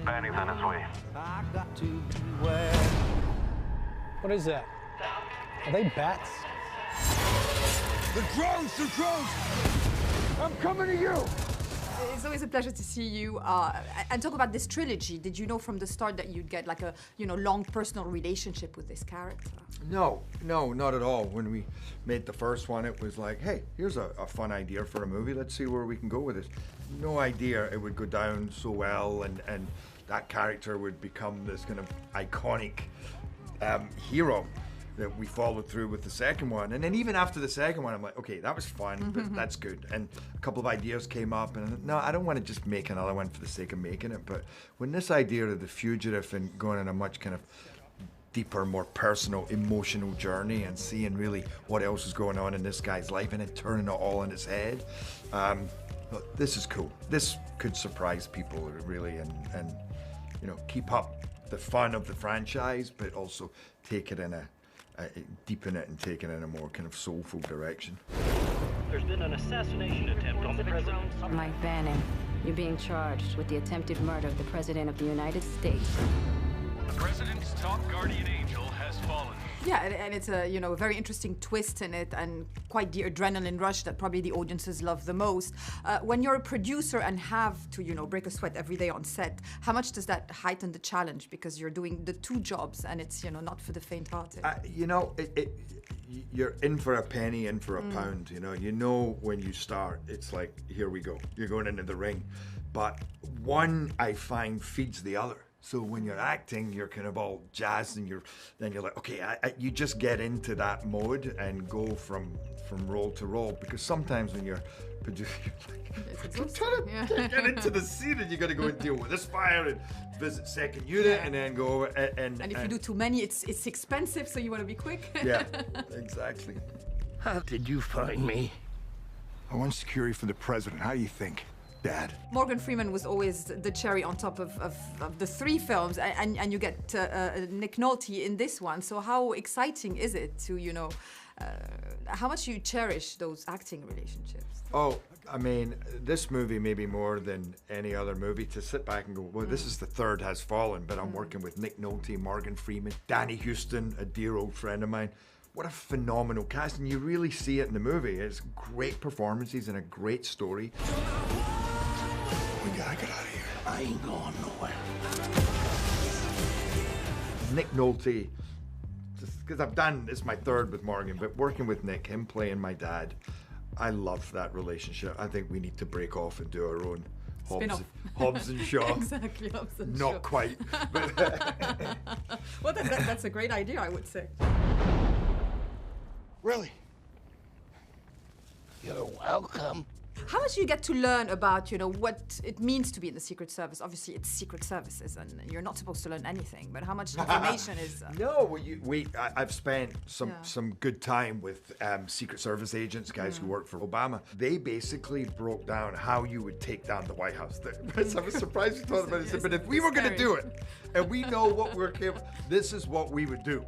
Banny's on his way. What is that? Are they bats? The drones! The drones! I'm coming to you! It's always a pleasure to see you and talk about this trilogy. Did you know from the start that you'd get like a long personal relationship with this character? No, not at all. When we made the first one, it was like, hey, here's a fun idea for a movie. Let's see where we can go with this. No idea it would go down so well and that character would become this kind of iconic hero that we followed through with the second one. And then even after the second one, I'm like, okay, that was fun, but that's good. And a couple of ideas came up, and no, I don't want to just make another one for the sake of making it. But when this idea of the fugitive and going on a much kind of deeper, more personal, emotional journey and seeing really what else is going on in this guy's life and then turning it all on its head, look, this is cool. This could surprise people really and keep up the fun of the franchise, but also take it in deepen it and take it in a more kind of soulful direction. There's been an assassination attempt on the president. Mike Banning, you're being charged with the attempted murder of the President of the United States. The president's top guardian angel has fallen. Yeah, and it's a a very interesting twist in it, and quite the adrenaline rush that probably the audiences love the most. When you're a producer and have to break a sweat every day on set, how much does that heighten the challenge because you're doing the two jobs and it's not for the faint-hearted? You're in for a penny, in for a pound. You know when you start, it's like, here we go. You're going into the ring, but one I find feeds the other. So when you're acting, you're kind of all jazzed, and you're like, okay, you just get into that mode and go from role to role. Because sometimes when you're producing, you're trying to get into the scene, and you got to go and deal with this fire and visit second unit, and then go and if you do too many, it's expensive, so you want to be quick. Yeah, exactly. How did you find me? I want security for the president. How do you think, Dad? Morgan Freeman was always the cherry on top of the three films, and you get Nick Nolte in this one. So how exciting is it to, how much you cherish those acting relationships? Oh, I mean, this movie maybe more than any other movie to sit back and go, well, this is the third has fallen, but I'm working with Nick Nolte, Morgan Freeman, Danny Houston, a dear old friend of mine. What a phenomenal cast, and you really see it in the movie. It's great performances and a great story. We gotta get out of here. I ain't going nowhere. Nick Nolte, just because it's my third with Morgan, but working with Nick, him playing my dad, I love that relationship. I think we need to break off and do our own Hobbs and Shaw. Exactly, Hobbs and Shaw. Not quite. But well, that's a great idea, I would say. Really? You're welcome. How much do you get to learn about, what it means to be in the Secret Service? Obviously, it's Secret Services, and you're not supposed to learn anything. But how much information is? No, I've spent some good time with Secret Service agents, guys who work for Obama. They basically broke down how you would take down the White House. I was surprised you thought about it. But if we were going to do it, and we know what we're capable, this is what we would do.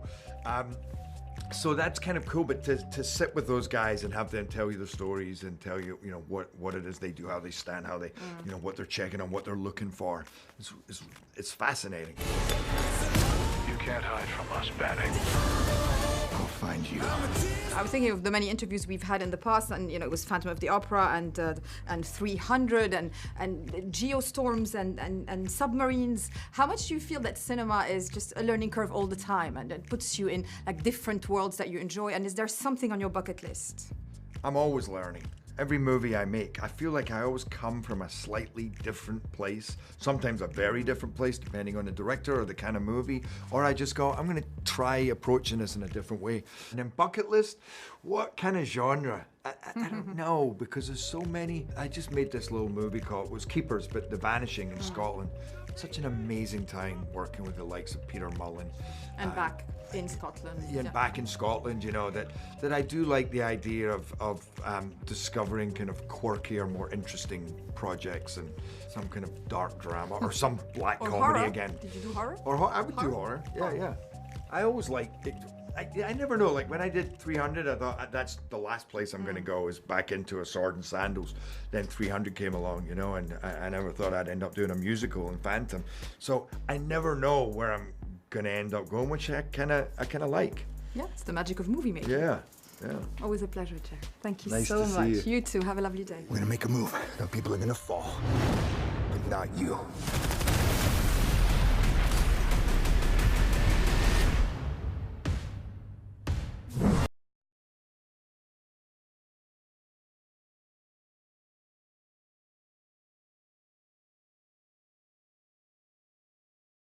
So that's kind of cool, but to sit with those guys and have them tell you their stories and tell you, what it is they do, how they stand, how they, what they're checking on, what they're looking for, it's fascinating. You can't hide from us, Banning. I'll find you. I was thinking of the many interviews we've had in the past, and it was Phantom of the Opera and 300 and geostorms and submarines. How much do you feel that cinema is just a learning curve all the time, and it puts you in like different worlds that you enjoy? And is there something on your bucket list? I'm always learning. Every movie I make, I feel like I always come from a slightly different place, sometimes a very different place, depending on the director or the kind of movie, or I just go, I'm gonna try approaching this in a different way. And then bucket list, what kind of genre? I don't know, because there's so many. I just made this little movie called, it was Keepers, but The Vanishing in Scotland. Such an amazing time working with the likes of Peter Mullen. And back in Scotland. Yeah, back in Scotland, that I do like the idea of discovering kind of quirky or more interesting projects and some kind of dark drama or some black comedy horror. again. Did you do horror? Or I would do horror, yeah. I always like, I never know. Like when I did 300, I thought that's the last place I'm going to go is back into a sword and sandals. Then 300 came along, you know, and I never thought I'd end up doing a musical in Phantom. So I never know where I'm going to end up going, which I kind of like. Yeah, it's the magic of movie making. Yeah. Always a pleasure, Jack. Thank you Nice so to see much. you. You too. Have a lovely day. We're gonna make a move. Now people are gonna fall, but not you.